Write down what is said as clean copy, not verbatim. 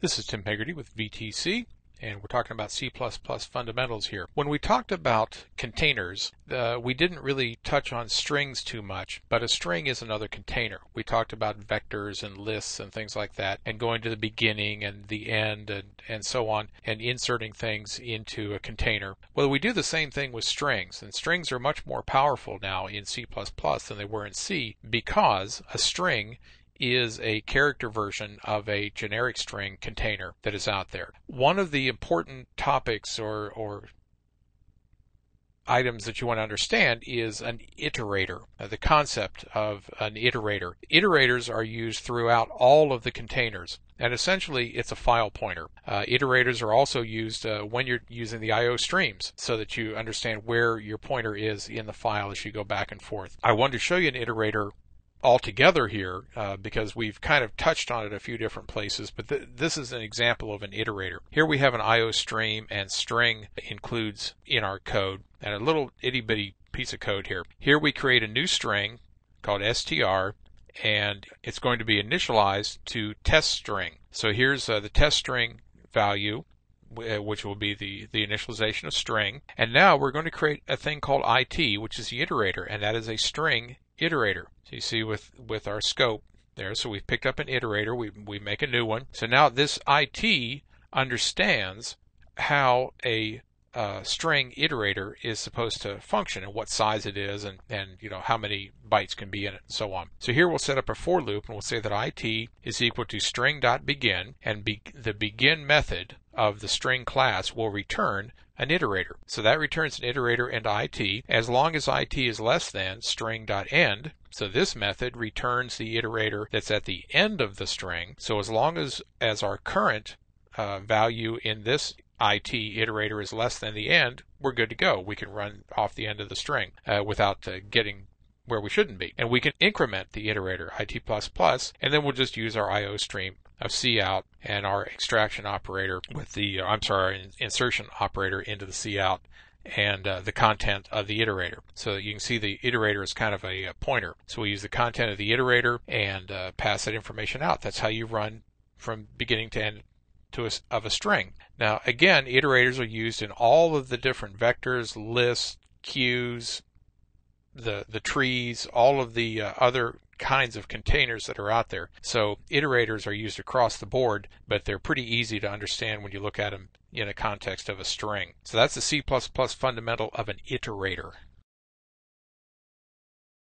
This is Tim Hegarty with VTC, and we're talking about C++ fundamentals here. When we talked about containers, we didn't really touch on strings too much, but a string is another container. We talked about vectors and lists and things like that, and going to the beginning and the end and so on, and inserting things into a container. Well, we do the same thing with strings, and strings are much more powerful now in C++ than they were in C, because a string is a character version of a generic string container that is out there. One of the important topics or items that you want to understand is an iterator, the concept of an iterator. Iterators are used throughout all of the containers, and essentially it's a file pointer. Iterators are also used when you're using the I/O streams so that you understand where your pointer is in the file as you go back and forth. I wanted to show you an iterator altogether here because we've kind of touched on it a few different places, but this is an example of an iterator. Here we have an I/O stream, and string includes in our code, and a little itty-bitty piece of code here. Here we create a new string called str, and it's going to be initialized to test string. So here's the test string value, which will be the initialization of string. And now we're going to create a thing called it, which is the iterator, and that is a string iterator. So you see with our scope there, so we've picked up an iterator, we make a new one. So now this it understands how a string iterator is supposed to function and what size it is, and you know how many bytes can be in it and so on. So here we'll set up a for loop, and we'll say that it is equal to string.begin, and the begin method of the string class will return an iterator. So that returns an iterator into it as long as it is less than string.end. So this method returns the iterator that's at the end of the string. So as long as our current value in this it iterator is less than the end, we're good to go. We can run off the end of the string without getting where we shouldn't be. And we can increment the iterator, it++, and then we'll just use our I/O stream of cout and our extraction operator with the, insertion operator into the cout and the content of the iterator. So you can see the iterator is kind of a pointer. So we use the content of the iterator and pass that information out. That's how you run from beginning to end of a string. Now again, iterators are used in all of the different vectors, lists, queues, the trees, all of the other kinds of containers that are out there. So iterators are used across the board, but they're pretty easy to understand when you look at them in a context of a string. So that's the C++ fundamental of an iterator.